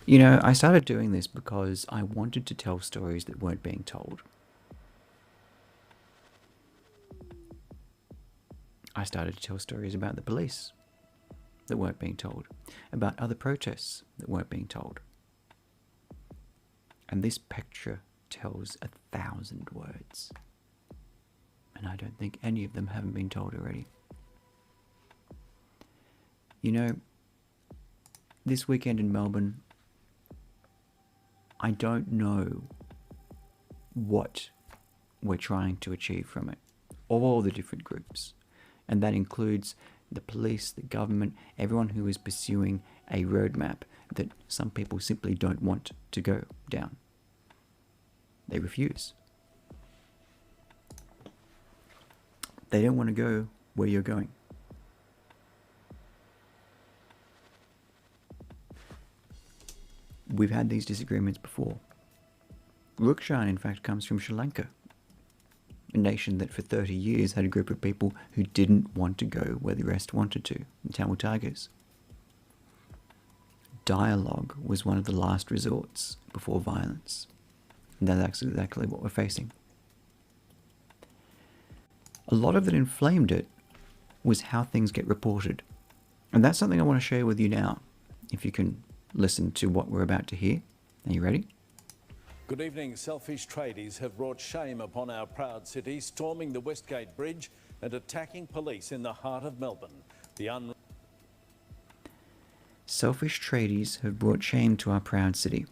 You know, I started doing this because I wanted to tell stories that weren't being told. I started to tell stories about the police that weren't being told, about other protests that weren't being told. And this picture tells 1,000 words. And I don't think any of them haven't been told already. You know, this weekend in Melbourne, I don't know what we're trying to achieve from it. All the different groups. And that includes the police, the government, everyone who is pursuing a roadmap that some people simply don't want to go down. They refuse. They don't want to go where you're going. We've had these disagreements before. Rukshan, in fact, comes from Sri Lanka, a nation that for 30 years had a group of people who didn't want to go where the rest wanted to, the Tamil Tigers. Dialogue was one of the last resorts before violence. And that's exactly what we're facing. A lot of that inflamed it was how things get reported. And that's something I want to share with you now, if you can listen to what we're about to hear. Are you ready? Good evening. Selfish tradies have brought shame upon our proud city, storming the Westgate Bridge and attacking police in the heart of Melbourne. Selfish tradies have brought shame to our proud city.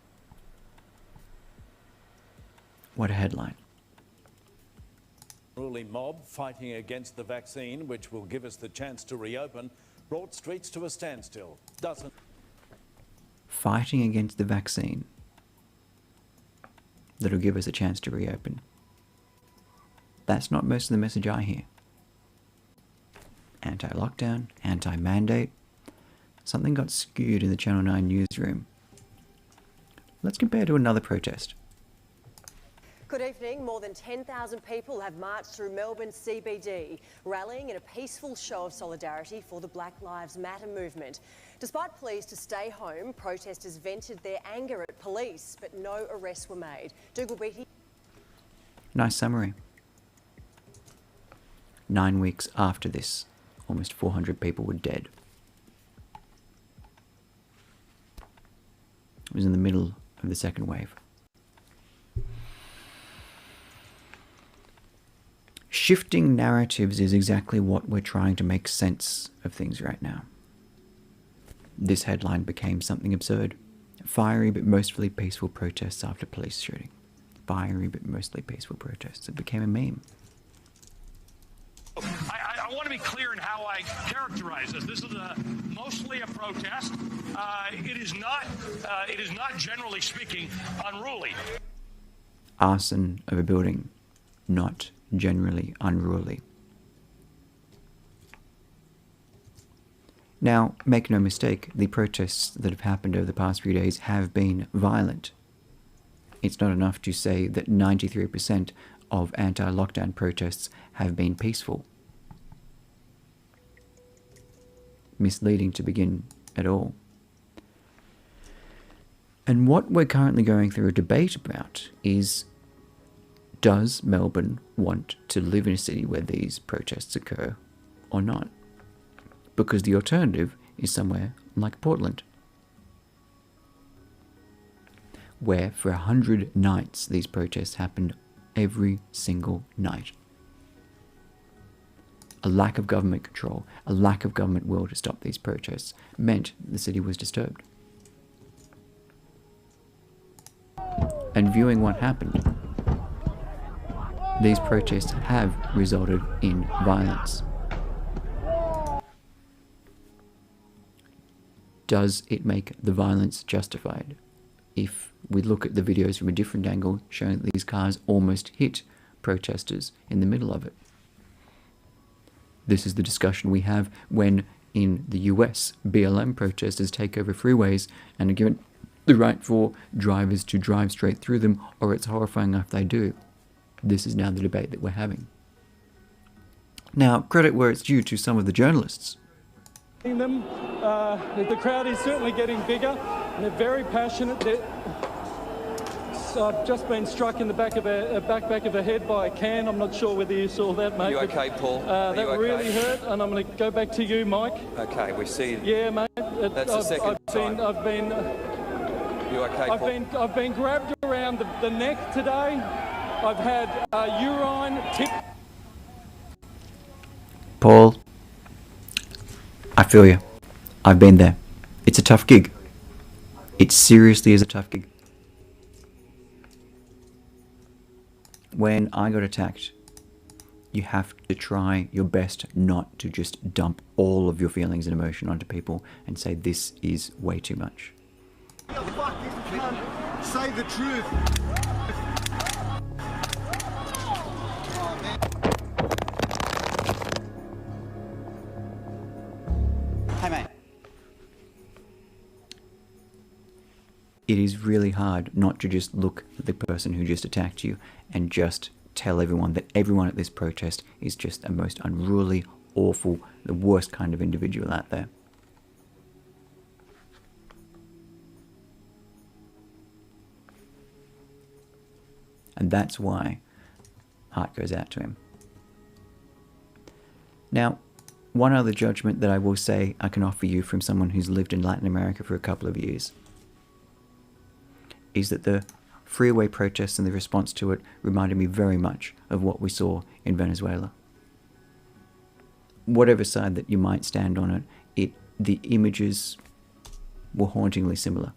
What a headline. Unruly mob fighting against the vaccine, which will give us the chance to reopen, brought streets to a standstill. Fighting against the vaccine that'll give us a chance to reopen. That's not most of the message I hear. Anti-lockdown, anti-mandate. Something got skewed in the Channel 9 newsroom. Let's compare to another protest. Good evening. More than 10,000 people have marched through Melbourne CBD, rallying in a peaceful show of solidarity for the Black Lives Matter movement. Despite pleas to stay home, protesters vented their anger at police, but no arrests were made. Dougal Beattie. Nice summary. 9 weeks after this, almost 400 people were dead. It was in the middle of the second wave. Shifting narratives is exactly what we're trying to make sense of things right now. This headline became something absurd. Fiery but mostly peaceful protests after police shooting. Fiery but mostly peaceful protests. It became a meme. I want to be clear in how I characterize this. This is mostly a protest. It is not generally speaking unruly. Arson of a building, not generally unruly. Now, make no mistake, the protests that have happened over the past few days have been violent. It's not enough to say that 93% of anti-lockdown protests have been peaceful. Misleading to begin at all. And what we're currently going through a debate about is, does Melbourne want to live in a city where these protests occur or not? Because the alternative is somewhere like Portland, where for 100 nights these protests happened every single night. A lack of government control, a lack of government will to stop these protests meant the city was disturbed. And viewing what happened, these protests have resulted in violence. Does it make the violence justified? If we look at the videos from a different angle, showing that these cars almost hit protesters in the middle of it. This is the discussion we have when, in the US, BLM protesters take over freeways and are given the right for drivers to drive straight through them, or it's horrifying if they do. This is now the debate that we're having. Now, credit where it's due to some of the journalists. The crowd is certainly getting bigger. They're very passionate. I've just been struck in the back of the head by a can. I'm not sure whether you saw that, mate. You okay, Paul? That really hurt, and I'm going to go back to you, Mike. Okay, we see. Yeah, mate. That's the second time. You okay, Paul? I've been grabbed around the neck today. I've had urine tip. Paul, I feel you. I've been there. It's a tough gig. It seriously is a tough gig. When I got attacked, you have to try your best not to just dump all of your feelings and emotion onto people and say this is way too much. You fucking cunt. Say the truth. Hey, mate. It is really hard not to just look at the person who just attacked you and just tell everyone that everyone at this protest is just a most unruly, awful, the worst kind of individual out there. And that's why heart goes out to him. Now, one other judgment that I will say I can offer you from someone who's lived in Latin America for a couple of years is that the freeway protests and the response to it reminded me very much of what we saw in Venezuela. Whatever side that you might stand on it, the images were hauntingly similar.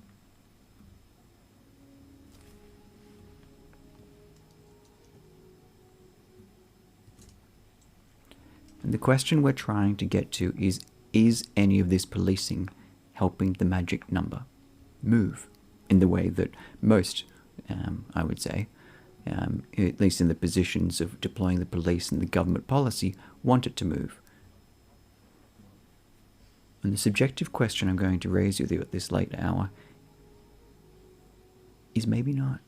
And the question we're trying to get to is any of this policing helping the magic number move in the way that most, I would say, at least in the positions of deploying the police and the government policy, want it to move? And the subjective question I'm going to raise with you at this late hour is maybe not.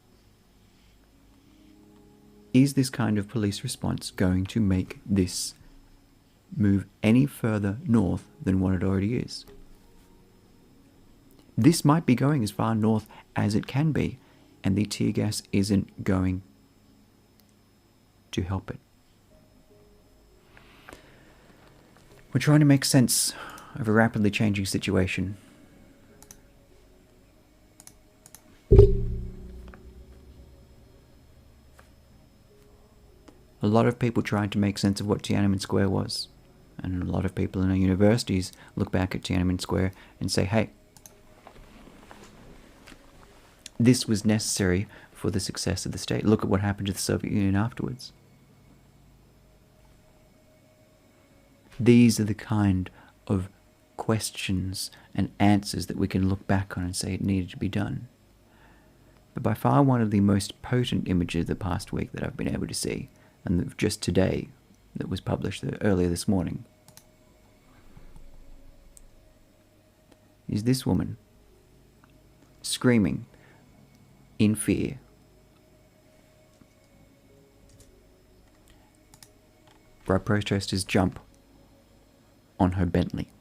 Is this kind of police response going to make this move any further north than what it already is? This might be going as far north as it can be, and the tear gas isn't going to help it. We're trying to make sense of a rapidly changing situation. A lot of people tried to make sense of what Tiananmen Square was, and a lot of people in our universities look back at Tiananmen Square and say, hey, this was necessary for the success of the state. Look at what happened to the Soviet Union afterwards. These are the kind of questions and answers that we can look back on and say it needed to be done. But by far one of the most potent images of the past week that I've been able to see, and just today that was published earlier this morning, is this woman screaming in fear. Where protesters jump on her Bentley.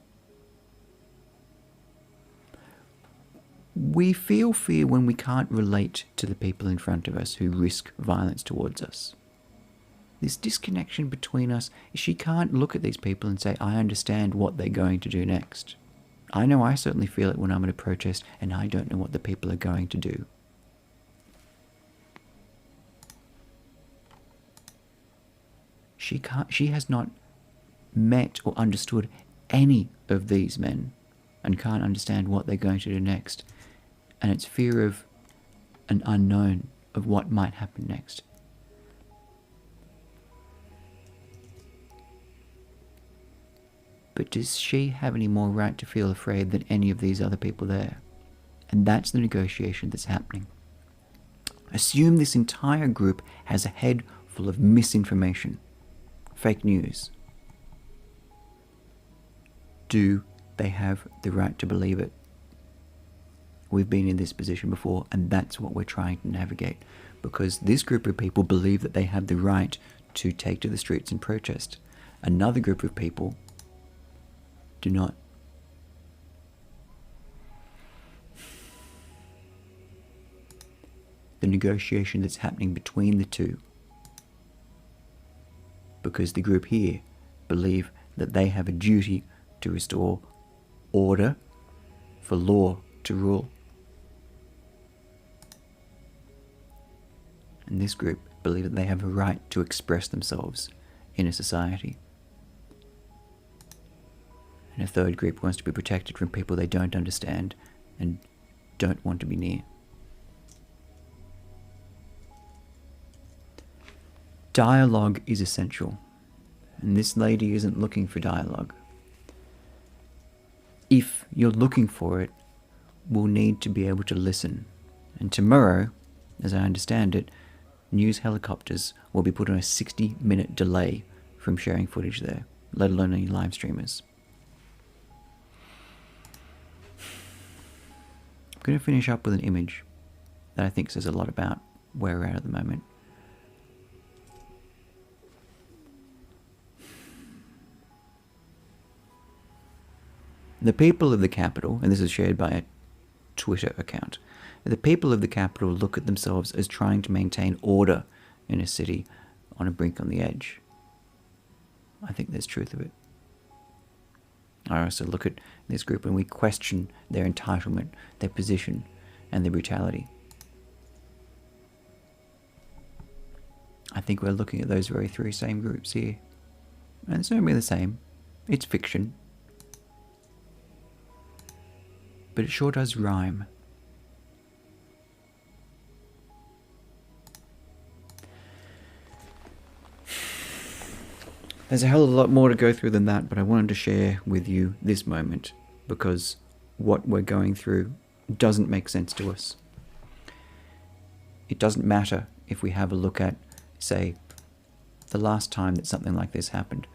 We feel fear when we can't relate to the people in front of us who risk violence towards us. This disconnection between us, she can't look at these people and say, I understand what they're going to do next. I know I certainly feel it when I'm at a protest and I don't know what the people are going to do. She has not met or understood any of these men and can't understand what they're going to do next. And it's fear of an unknown of what might happen next. But does she have any more right to feel afraid than any of these other people there? And that's the negotiation that's happening. Assume this entire group has a head full of misinformation, fake news. Do they have the right to believe it? We've been in this position before, and that's what we're trying to navigate, because this group of people believe that they have the right to take to the streets and protest. Another group of people do not. the negotiation that's happening between the two. Because the group here believe that they have a duty to restore order for law to rule. And this group believe that they have a right to express themselves in a society. And a third group wants to be protected from people they don't understand and don't want to be near. Dialogue is essential, and this lady isn't looking for dialogue. If you're looking for it, we'll need to be able to listen. And tomorrow, as I understand it, news helicopters will be put on a 60-minute delay from sharing footage there, let alone any live streamers. I'm going to finish up with an image that I think says a lot about where we're at the moment. The people of the capital, and this is shared by a Twitter account, the people of the capital look at themselves as trying to maintain order in a city on a brink on the edge. I think there's truth of it. I also look at this group and we question their entitlement, their position, and their brutality. I think we're looking at those very three same groups here. And it's not really the same. It's fiction. But it sure does rhyme. There's a hell of a lot more to go through than that, but I wanted to share with you this moment because what we're going through doesn't make sense to us. It doesn't matter if we have a look at, say, the last time that something like this happened.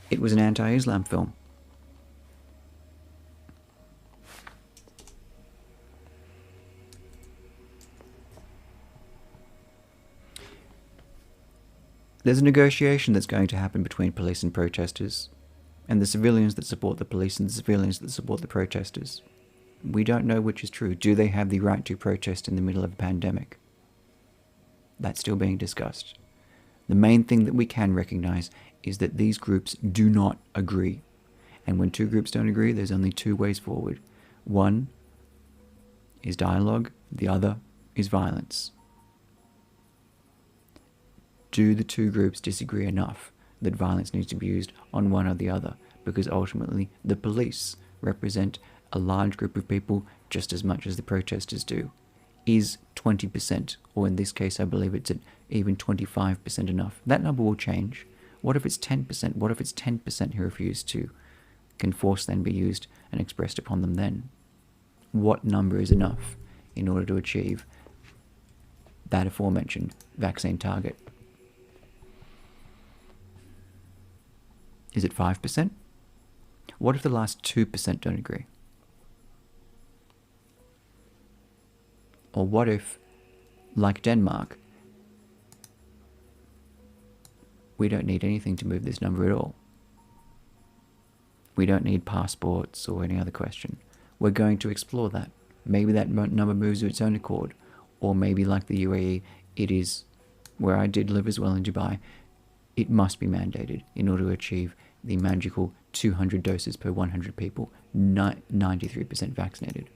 It was an anti-Islam film. There's a negotiation that's going to happen between police and protesters, and the civilians that support the police and the civilians that support the protesters. We don't know which is true. Do they have the right to protest in the middle of a pandemic? That's still being discussed. The main thing that we can recognize is that these groups do not agree. And when two groups don't agree, there's only two ways forward. One is dialogue, the other is violence. Do the two groups disagree enough that violence needs to be used on one or the other? Because ultimately, the police represent a large group of people just as much as the protesters do. Is 20%, or in this case I believe it's at even 25% enough? That number will change. What if it's 10%? What if it's 10% who refuse to? Can force then be used and expressed upon them then? What number is enough in order to achieve that aforementioned vaccine target? Is it 5%? What if the last 2% don't agree? Or what if, like Denmark, we don't need anything to move this number at all? We don't need passports or any other question. We're going to explore that. Maybe that number moves of its own accord. Or maybe like the UAE, it is, where I did live as well in Dubai, it must be mandated in order to achieve the magical 200 doses per 100 people, 93% vaccinated.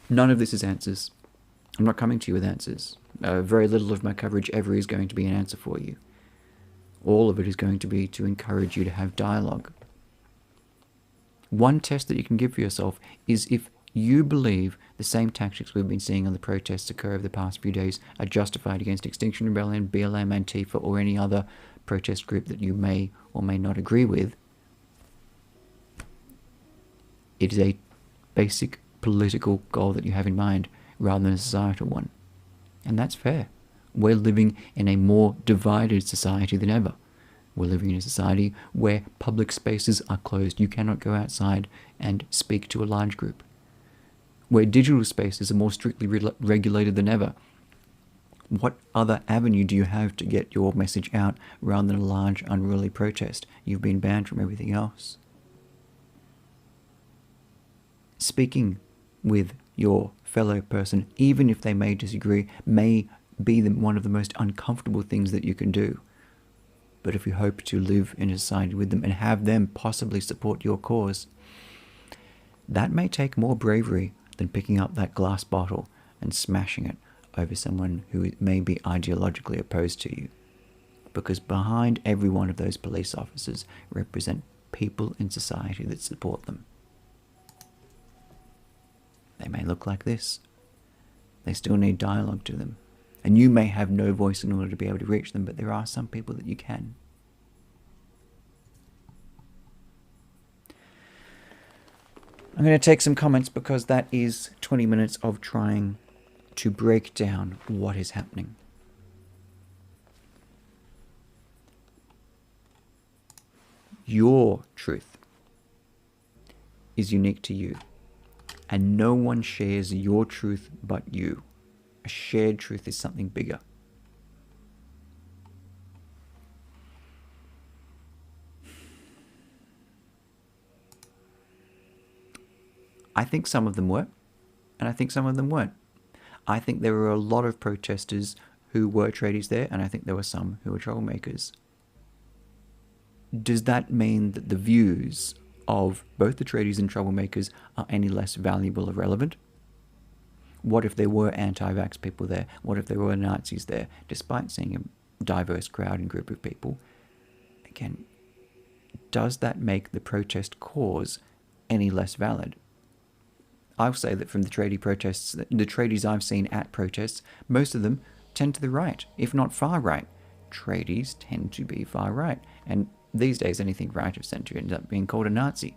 None of this is answers. I'm not coming to you with answers. Very little of my coverage ever is going to be an answer for you. All of it is going to be to encourage you to have dialogue. One test that you can give for yourself is if you believe the same tactics we've been seeing on the protests occur over the past few days are justified against Extinction Rebellion, BLM, Antifa, or any other protest group that you may or may not agree with. It is a basic political goal that you have in mind rather than a societal one. And that's fair. We're living in a more divided society than ever. We're living in a society where public spaces are closed. You cannot go outside and speak to a large group. Where digital spaces are more strictly regulated than ever. What other avenue do you have to get your message out rather than a large, unruly protest? You've been banned from everything else. Speaking with your fellow person, even if they may disagree, may be one of the most uncomfortable things that you can do. But if you hope to live in a society with them and have them possibly support your cause, that may take more bravery than picking up that glass bottle and smashing it over someone who may be ideologically opposed to you. Because behind every one of those police officers represent people in society that support them. They may look like this. They still need dialogue to them. And you may have no voice in order to be able to reach them, but there are some people that you can. I'm going to take some comments because that is 20 minutes of trying to break down what is happening. Your truth is unique to you, and no one shares your truth but you. A shared truth is something bigger. I think some of them were, and I think some of them weren't. I think there were a lot of protesters who were tradies there, and I think there were some who were troublemakers. Does that mean that the views of both the tradies and troublemakers are any less valuable or relevant? What if there were anti-vax people there? What if there were Nazis there? Despite seeing a diverse crowd and group of people, again, does that make the protest cause any less valid? I'll say that from the tradie protests, the tradies I've seen at protests, most of them tend to the right, if not far right. Tradies tend to be far right, and these days anything right of centre ends up being called a Nazi.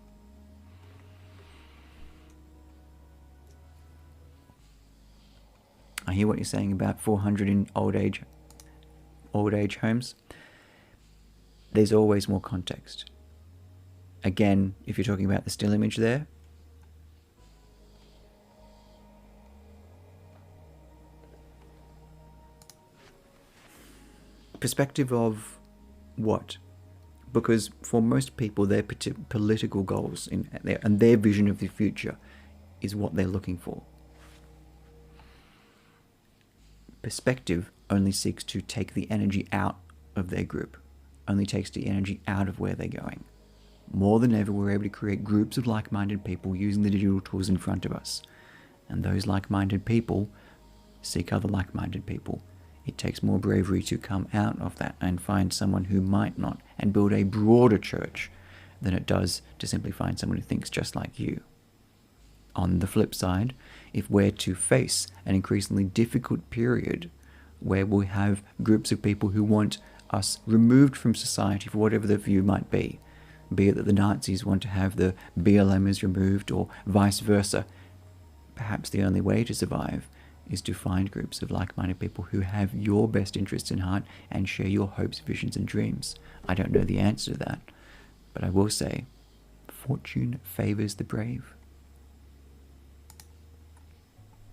I hear what you're saying about 400 in old age homes. There's always more context. Again, if you're talking about the still image there, perspective of what? Because for most people, their political goals and their vision of the future is what they're looking for. Perspective only seeks to take the energy out of their group, only takes the energy out of where they're going. More than ever, we're able to create groups of like-minded people using the digital tools in front of us. And those like-minded people seek other like-minded people. It takes more bravery to come out of that and find someone who might not and build a broader church than it does to simply find someone who thinks just like you. On the flip side, if we're to face an increasingly difficult period where we have groups of people who want us removed from society for whatever the view might be it that the Nazis want to have the BLMers removed or vice versa, perhaps the only way to survive is to find groups of like-minded people who have your best interests in heart and share your hopes, visions and dreams. I don't know the answer to that, but I will say, fortune favours the brave.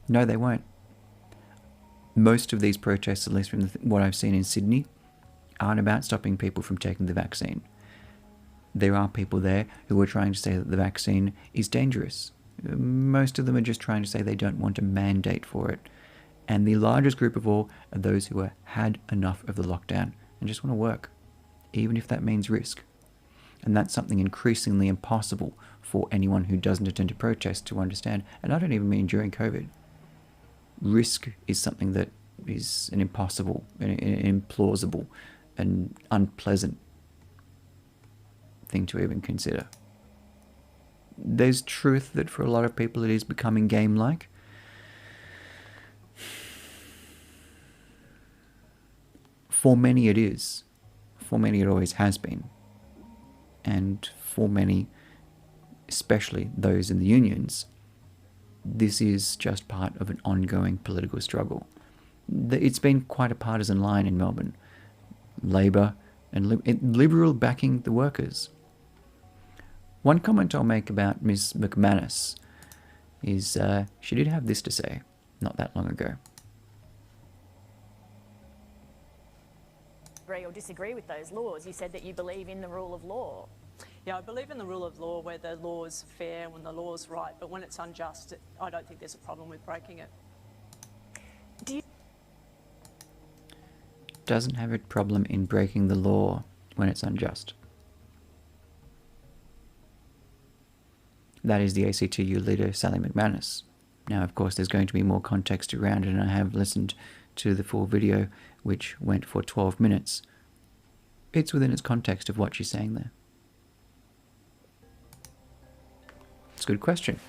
No, they won't. Most of these protests, at least from what I've seen in Sydney, aren't about stopping people from taking the vaccine. There are people there who are trying to say that the vaccine is dangerous. Most of them are just trying to say they don't want a mandate for it. And the largest group of all are those who have had enough of the lockdown and just want to work, even if that means risk. And that's something increasingly impossible for anyone who doesn't attend a protest to understand. And I don't even mean during COVID. Risk is something that is an impossible, an implausible, and unpleasant thing to even consider. There's truth that for a lot of people it is becoming game-like. For many it is. For many it always has been. And for many, especially those in the unions, this is just part of an ongoing political struggle. It's been quite a partisan line in Melbourne. Labor and Liberal backing the workers. One comment I'll make about Ms. McManus is she did have this to say not that long ago. or disagree with those laws. You said that you believe in the rule of law. Yeah, I believe in the rule of law where the law is fair, when the law is right, but when it's unjust, I don't think there's a problem with breaking it. Do you... Doesn't have a problem in breaking the law when it's unjust. That is the ACTU leader, Sally McManus. Now, of course, there's going to be more context around it, and I have listened to the full video, which went for 12 minutes. It's within its context of what she's saying there. It's a good question.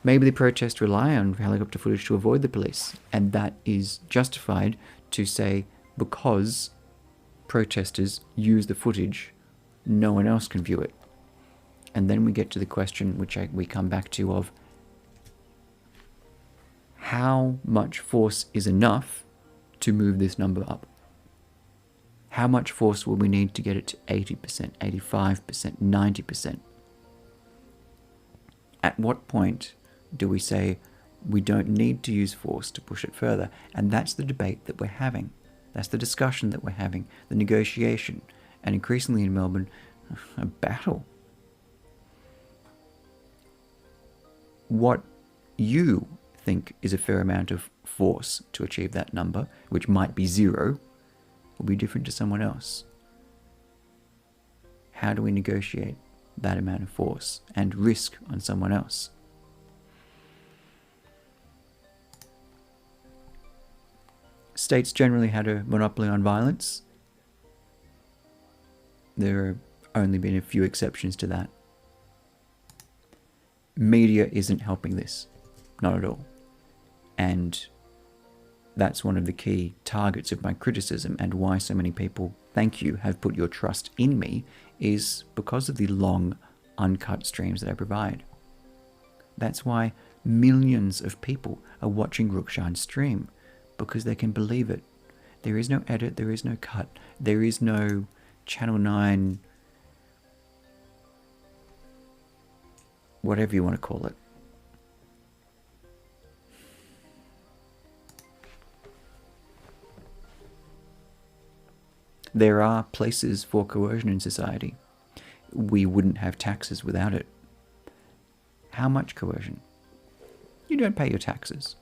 Maybe the protests rely on helicopter footage to avoid the police, and that is justified to say because protesters use the footage, no one else can view it. And then we get to the question, which we come back to, of how much force is enough to move this number up? How much force will we need to get it to 80%, 85%, 90%? At what point do we say we don't need to use force to push it further? And that's the debate that we're having. That's the discussion that we're having, the negotiation, and increasingly in Melbourne, a battle. What you think is a fair amount of force to achieve that number, which might be 0, will be different to someone else. How do we negotiate that amount of force and risk on someone else? States generally had a monopoly on violence. There have only been a few exceptions to that. Media isn't helping this, not at all. And that's one of the key targets of my criticism, and why so many people, thank you, have put your trust in me, is because of the long, uncut streams that I provide. That's why millions of people are watching Rukshan's stream, because they can believe it. There is no edit, there is no cut, there is no Channel 9, whatever you want to call it. There are places for coercion in society. We wouldn't have taxes without it. How much coercion? You don't pay your taxes.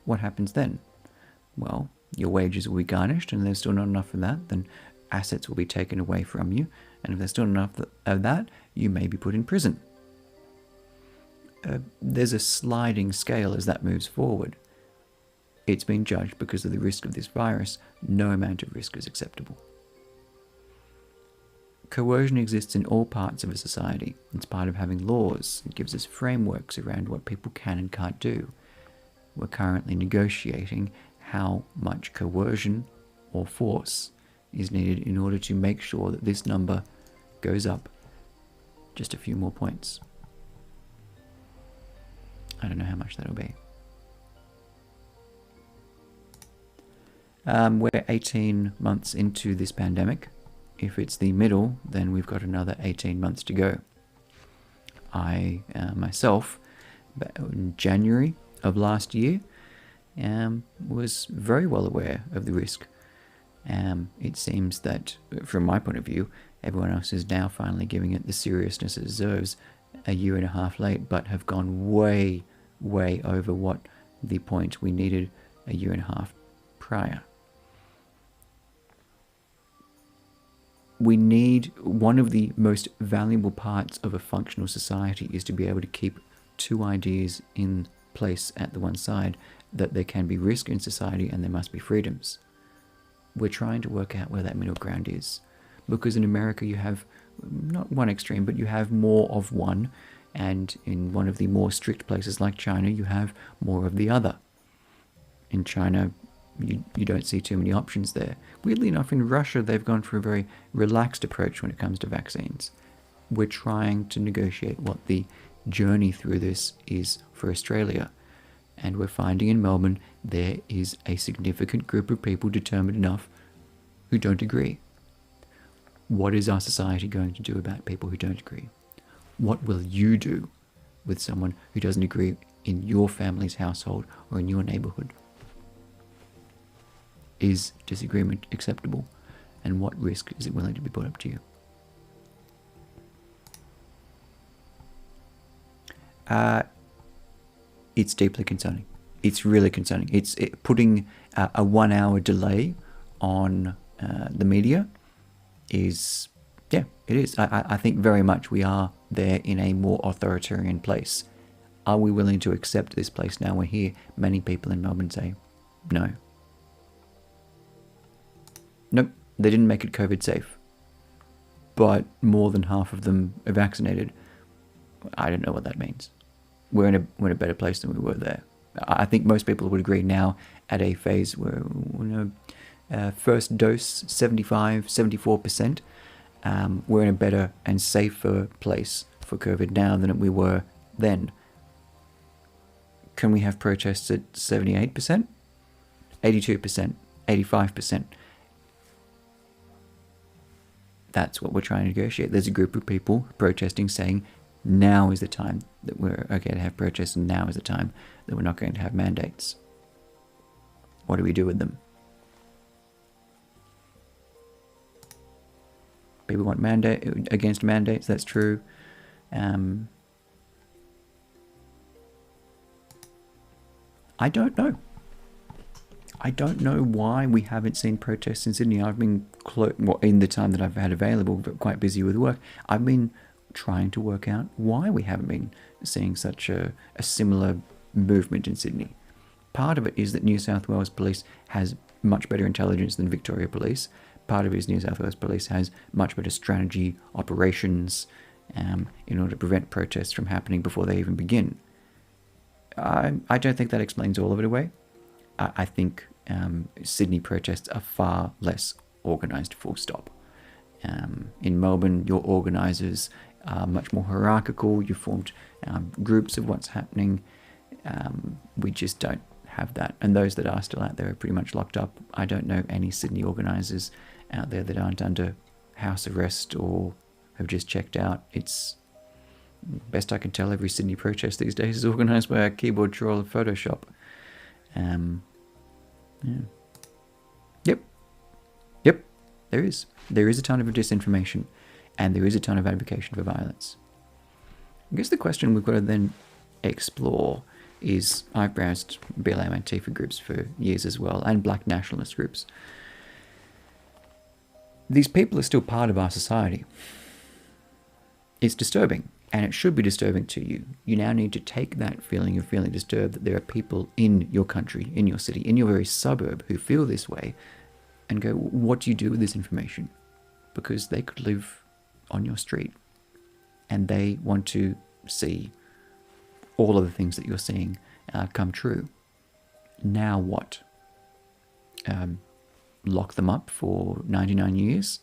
What happens then? Well, your wages will be garnished, and if there's still not enough of that, then assets will be taken away from you, and if there's still enough of that, you may be put in prison. There's a sliding scale as that moves forward. It's been judged because of the risk of this virus. No amount of risk is acceptable. Coercion exists in all parts of a society. It's part of having laws. It gives us frameworks around what people can and can't do. We're currently negotiating how much coercion or force is needed in order to make sure that this number goes up just a few more points. I don't know how much that'll be. We're 18 months into this pandemic. If it's the middle, then we've got another 18 months to go. I, myself, in January of last year, was very well aware of the risk. It seems that, from my point of view, everyone else is now finally giving it the seriousness it deserves, a year and a half late, but have gone way, way over what the point we needed a year and a half prior. We need, one of the most valuable parts of a functional society is to be able to keep two ideas in place at the one side, that there can be risk in society and there must be freedoms. We're trying to work out where that middle ground is, because in America you have not one extreme, but you have more of one, and in one of the more strict places like China you have more of the other. In China you don't see too many options there. Weirdly enough, in Russia they've gone for a very relaxed approach when it comes to vaccines. We're trying to negotiate what the journey through this is for Australia, and we're finding in Melbourne there is a significant group of people determined enough who don't agree. What is our society going to do about people who don't agree? What will you do with someone who doesn't agree in your family's household or in your neighbourhood? Is disagreement acceptable? and what risk is it willing to be put up to you? It's deeply concerning. It's really concerning. It's putting a 1 hour delay on the media is, yeah, it is. I think very much we are there in a more authoritarian place. Are we willing to accept this place now we're here? Many people in Melbourne say no. Nope, they didn't make it COVID safe. But more than half of them are vaccinated. I don't know what that means. We're in a better place than we were there. I think most people would agree now at a phase where, first dose 75, 74%. We're in a better and safer place for COVID now than we were then. Can we have protests at 78%? 82%? 85%? That's what we're trying to negotiate. There's a group of people protesting saying now is the time that we're okay to have protests, and now is the time that we're not going to have mandates. What do we do with them? People want against mandates, that's true. I don't know. I don't know why we haven't seen protests in Sydney. I've been, in the time that I've had available, but quite busy with work, I've been trying to work out why we haven't been seeing such a similar movement in Sydney. Part of it is that New South Wales Police has much better intelligence than Victoria Police. Part of it is New South Wales Police has much better strategy, operations, in order to prevent protests from happening before they even begin. I don't think that explains all of it away. I think Sydney protests are far less organised, full stop. In Melbourne, your organisers are much more hierarchical. You formed groups of what's happening. We just don't have that. And those that are still out there are pretty much locked up. I don't know any Sydney organisers out there that aren't under house arrest or have just checked out. It's best I can tell, every Sydney protest these days is organised by a keyboard troll of Photoshop. Yeah. Yep. There is. There is a ton of disinformation, and there is a ton of advocation for violence. I guess the question we've got to then explore is, I've browsed BLM and Antifa groups for years as well, and black nationalist groups. These people are still part of our society. It's disturbing, and it should be disturbing to you. You now need to take that feeling of feeling disturbed that there are people in your country, in your city, in your very suburb who feel this way, and go, what do you do with this information? Because they could live on your street, and they want to see all of the things that you're seeing come true. Now what? Lock them up for 99 years?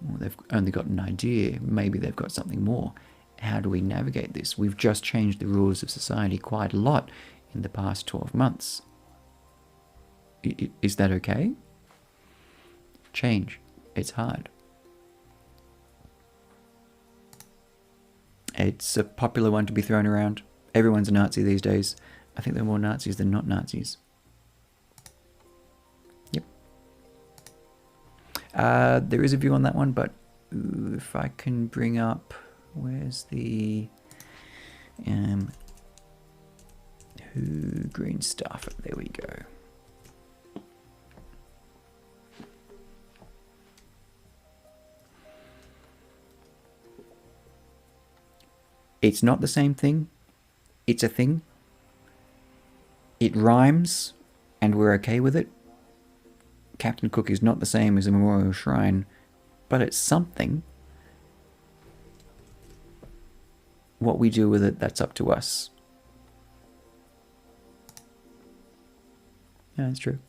Well, they've only got an idea. Maybe they've got something more. How do we navigate this? We've just changed the rules of society quite a lot in the past 12 months. Is that okay? Change. It's hard. It's a popular one to be thrown around. Everyone's a Nazi these days. I think there are more Nazis than not Nazis. Yep. There is a view on that one, but if I can bring up, where's the green stuff? There we go. It's not the same thing. It's a thing. It rhymes, and we're okay with it. Captain Cook is not the same as a memorial shrine, but it's something. What we do with it, that's up to us. Yeah, that's true.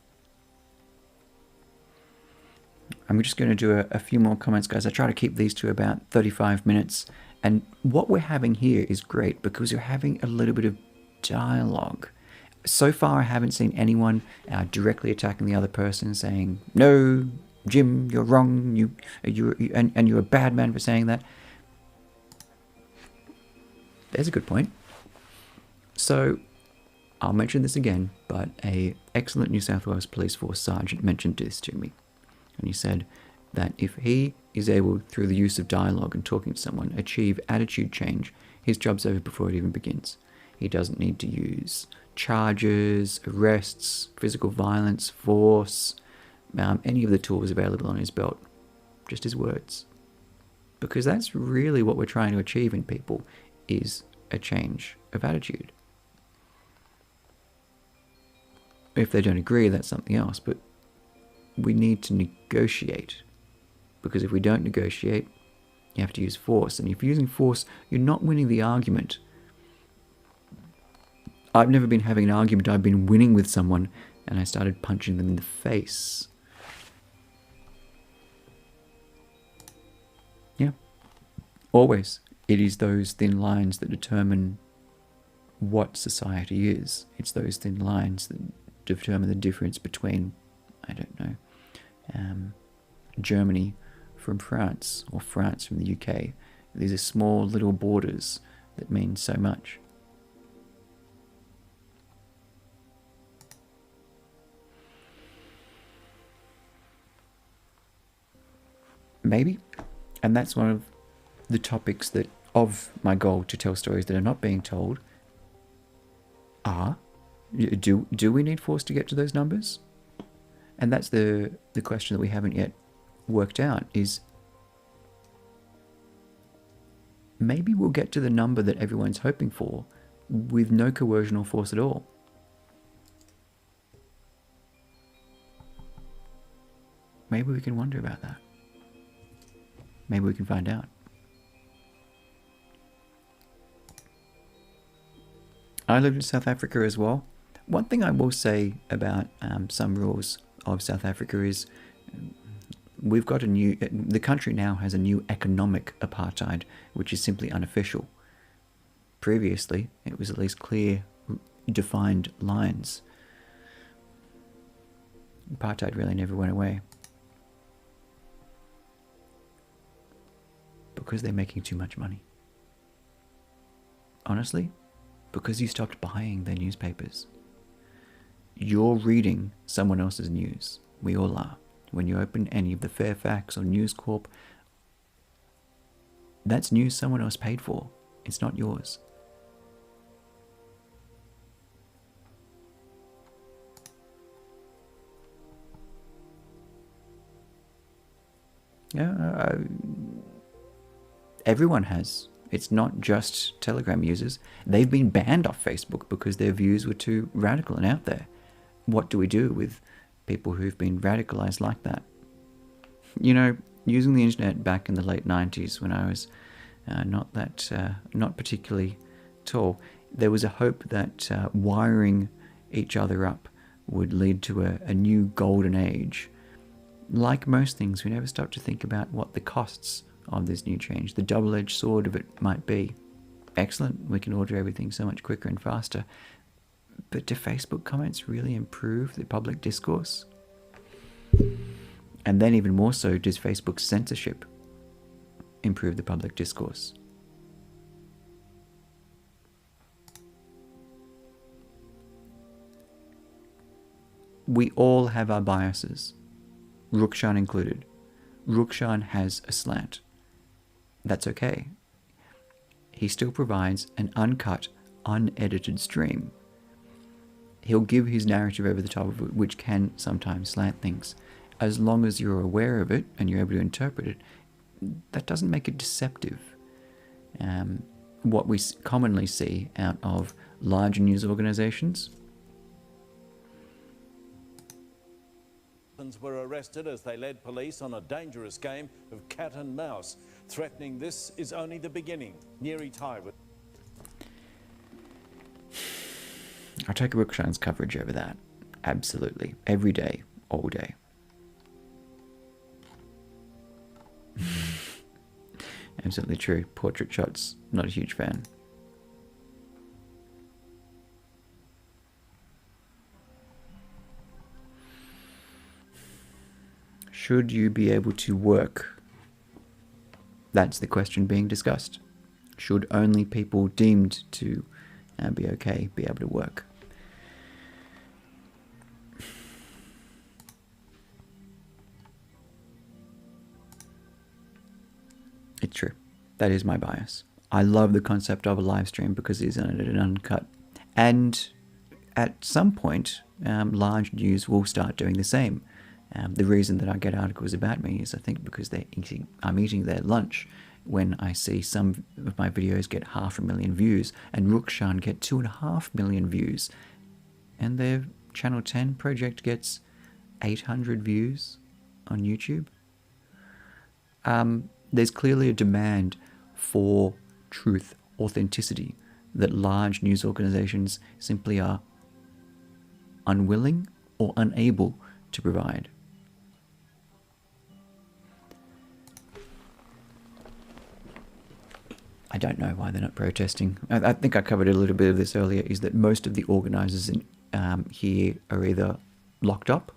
I'm just going to do a few more comments, guys. I try to keep these to about 35 minutes. And what we're having here is great because you're having a little bit of dialogue. So far, I haven't seen anyone directly attacking the other person, saying, "No, Jim, you're wrong. You're a bad man for saying that." There's a good point. So, I'll mention this again, but an excellent New South Wales Police Force sergeant mentioned this to me. And he said that if he is able, through the use of dialogue and talking to someone, achieve attitude change, his job's over before it even begins. He doesn't need to use charges, arrests, physical violence, force, any of the tools available on his belt. Just his words. Because that's really what we're trying to achieve in people, is a change of attitude. If they don't agree, that's something else, but we need to negotiate. Because if we don't negotiate, you have to use force. And if you're using force, you're not winning the argument. I've never been having an argument. I've been winning with someone and I started punching them in the face. Yeah. Always. It is those thin lines that determine what society is. It's those thin lines that determine the difference between, I don't know, Germany from France or France from the UK. These are small little borders that mean so much. Maybe. And that's one of the topics that, of my goal to tell stories that are not being told, are, do we need force to get to those numbers? And that's the question that we haven't yet worked out, is maybe we'll get to the number that everyone's hoping for with no coercion or force at all. Maybe we can wonder about that. Maybe we can find out. I lived in South Africa as well. One thing I will say about some rules of South Africa is we've got the country now has a new economic apartheid, which is simply unofficial. Previously, it was at least clear, defined lines. Apartheid really never went away. Because they're making too much money. Honestly, because you stopped buying their newspapers. You're reading someone else's news. We all are. When you open any of the Fairfax or News Corp, that's news someone else paid for. It's not yours. Yeah, everyone has. It's not just Telegram users. They've been banned off Facebook because their views were too radical and out there. What do we do with people who've been radicalized like that? You know, using the internet back in the late 90s when I was not particularly tall, there was a hope that wiring each other up would lead to a new golden age. Like most things, we never stop to think about what the costs of this new change, the double-edged sword of it might be. Excellent, we can order everything so much quicker and faster. But do Facebook comments really improve the public discourse? And then even more so, does Facebook's censorship improve the public discourse? We all have our biases, Rukshan included. Rukshan has a slant. That's okay. He still provides an uncut, unedited stream. He'll give his narrative over the top of it, which can sometimes slant things. As long as you're aware of it and you're able to interpret it, that doesn't make it deceptive. What we commonly see out of large news organizations, were arrested as they led police on a dangerous game of cat and mouse, threatening this is only the beginning. Neary tie with. I'll take Rukshan's coverage over that. Absolutely. Every day. All day. Absolutely true. Portrait shots, not a huge fan. Should you be able to work? That's the question being discussed. Should only people deemed to be okay be able to work? That is my bias. I love the concept of a live stream because it is unedited and uncut. And at some point, large news will start doing the same. The reason that I get articles about me is I think because I'm eating their lunch when I see some of my videos get 500,000 views and Rukshan get 2.5 million views. And their Channel 10 project gets 800 views on YouTube. There's clearly a demand for truth, authenticity, that large news organizations simply are unwilling or unable to provide. I don't know why they're not protesting. I think I covered a little bit of this earlier, is that most of the organizers here are either locked up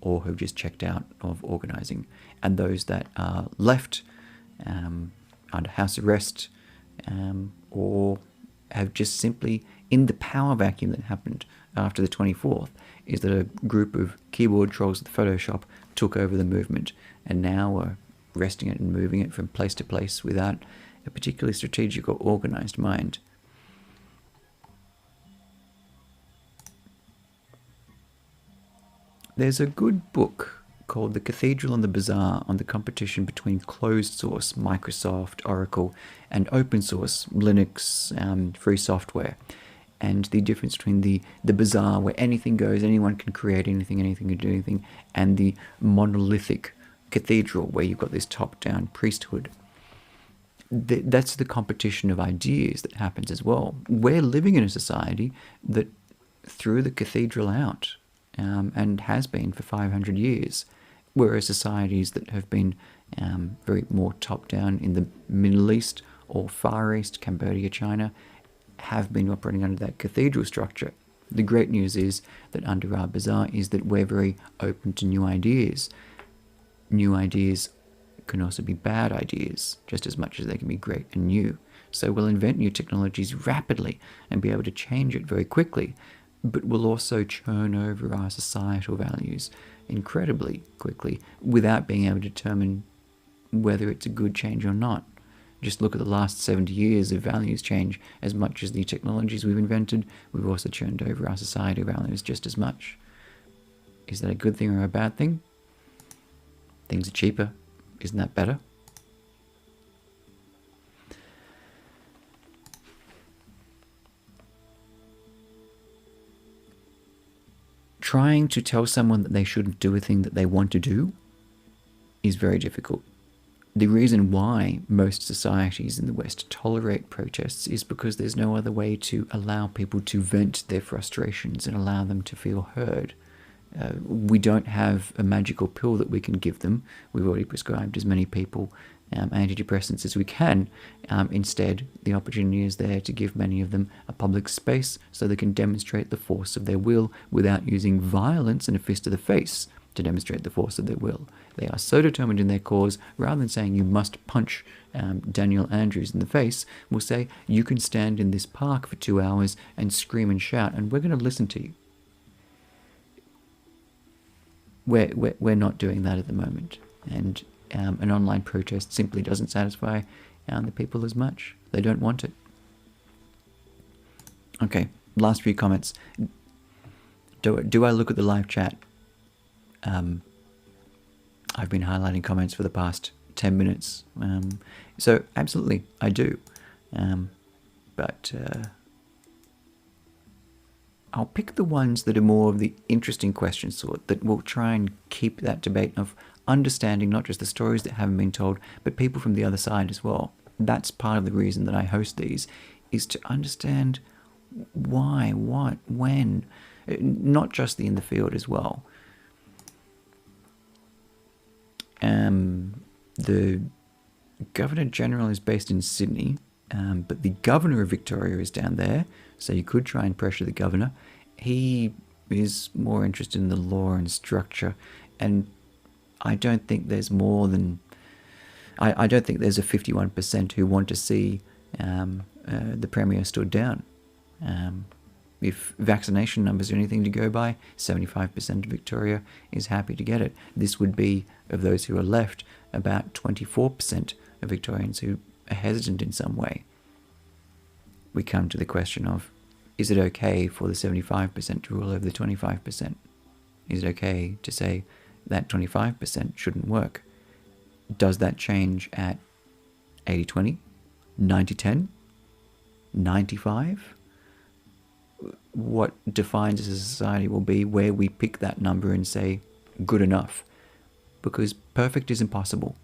or have just checked out of organizing. And those that are left under house arrest or have just simply, in the power vacuum that happened after the 24th, is that a group of keyboard trolls with Photoshop took over the movement and now are arresting it and moving it from place to place without a particularly strategic or organized mind. There's a good book called The Cathedral and the Bazaar on the competition between closed source Microsoft, Oracle, and open source Linux free software, and the difference between the bazaar where anything goes, anyone can create anything, anything can do anything, and the monolithic cathedral where you've got this top-down priesthood. That's the competition of ideas that happens as well. We're living in a society that threw the cathedral out and has been for 500 years, whereas societies that have been very more top-down in the Middle East or Far East, Cambodia, China, have been operating under that cathedral structure. The great news is that under our bazaar is that we're very open to new ideas. New ideas can also be bad ideas, just as much as they can be great and new. So we'll invent new technologies rapidly and be able to change it very quickly, but we'll also churn over our societal values incredibly quickly without being able to determine whether it's a good change or not. Just look at the last 70 years of values change. As much as the technologies we've invented, we've also churned over our societal values just as much. Is that a good thing or a bad thing? Things are cheaper. Isn't that better? Trying to tell someone that they shouldn't do a thing that they want to do is very difficult. The reason why most societies in the West tolerate protests is because there's no other way to allow people to vent their frustrations and allow them to feel heard. We don't have a magical pill that we can give them. We've already prescribed as many people antidepressants as we can. Instead, the opportunity is there to give many of them a public space so they can demonstrate the force of their will without using violence and a fist to the face to demonstrate the force of their will. They are so determined in their cause, rather than saying you must punch Daniel Andrews in the face, we'll say you can stand in this park for 2 hours and scream and shout and we're going to listen to you. We're not doing that at the moment, and an online protest simply doesn't satisfy the people as much. They don't want it. Okay, last few comments. Do I look at the live chat? I've been highlighting comments for the past 10 minutes, so absolutely I do, but I'll pick the ones that are more of the interesting question sort, that will try and keep that debate of understanding not just the stories that haven't been told, but people from the other side as well. That's part of the reason that I host these, is to understand why, what, when, not just the in the field as well. The Governor General is based in Sydney, but the Governor of Victoria is down there, so you could try and pressure the Governor. He is more interested in the law and structure, and I don't think there's more than... I don't think there's a 51% who want to see the Premier stood down. If vaccination numbers are anything to go by, 75% of Victoria is happy to get it. This would be, of those who are left, about 24% of Victorians who hesitant in some way, we come to the question of, is it okay for the 75% to rule over the 25%? Is it okay to say that 25% shouldn't work? Does that change at 80-20, 90-10, 95? What defines as a society will be where we pick that number and say good enough, because perfect is impossible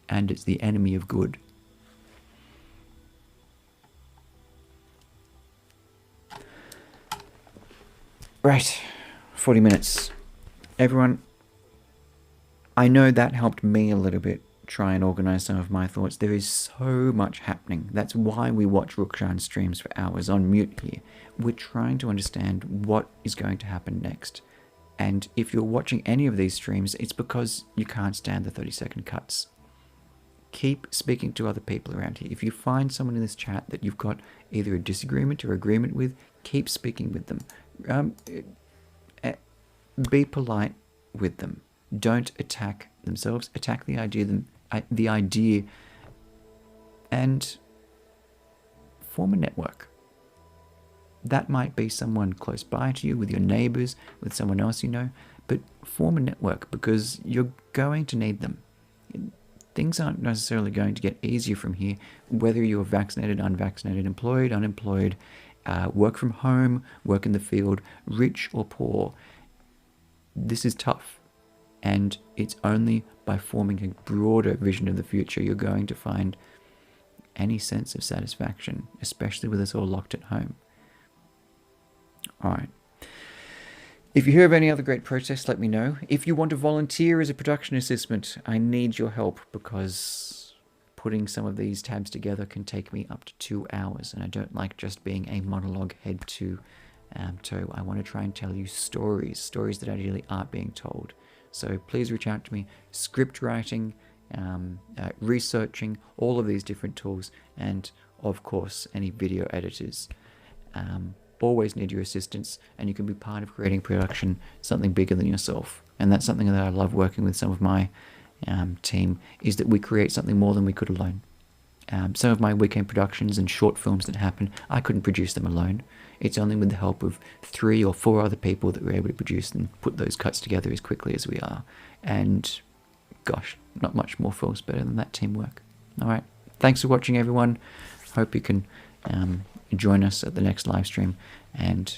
and it's the enemy of good. Right, 40 minutes. Everyone, I know that helped me a little bit try and organize some of my thoughts. There is so much happening. That's why we watch Rukshan streams for hours on mute here. We're trying to understand what is going to happen next. And if you're watching any of these streams, it's because you can't stand the 30-second cuts. Keep speaking to other people around here. If you find someone in this chat that you've got either a disagreement or agreement with, keep speaking with them. Be polite with them. Don't attack themselves. Attack the idea, and form a network. That might be someone close by to you, with your neighbors, with someone else you know, but form a network, because you're going to need them. Things aren't necessarily going to get easier from here, whether you're vaccinated, unvaccinated, employed, unemployed, work from home, work in the field, rich or poor. This is tough, and it's only by forming a broader vision of the future you're going to find any sense of satisfaction, especially with us all locked at home. Alright. If you hear of any other great protests, let me know. If you want to volunteer as a production assistant, I need your help, because putting some of these tabs together can take me up to 2 hours, and I don't like just being a monologue head to toe. I want to try and tell you stories that ideally aren't being told. So please reach out to me. Script writing, researching, all of these different tools, and of course any video editors. Always need your assistance, and you can be part of creating production, something bigger than yourself. And that's something that I love working with some of my team, is that we create something more than we could alone. Some of my weekend productions and short films that happen, I couldn't produce them alone. It's only with the help of 3 or 4 other people that we're able to produce and put those cuts together as quickly as we are. And gosh, not much more feels better than that teamwork. Alright, thanks for watching everyone. Hope you can join us at the next live stream, and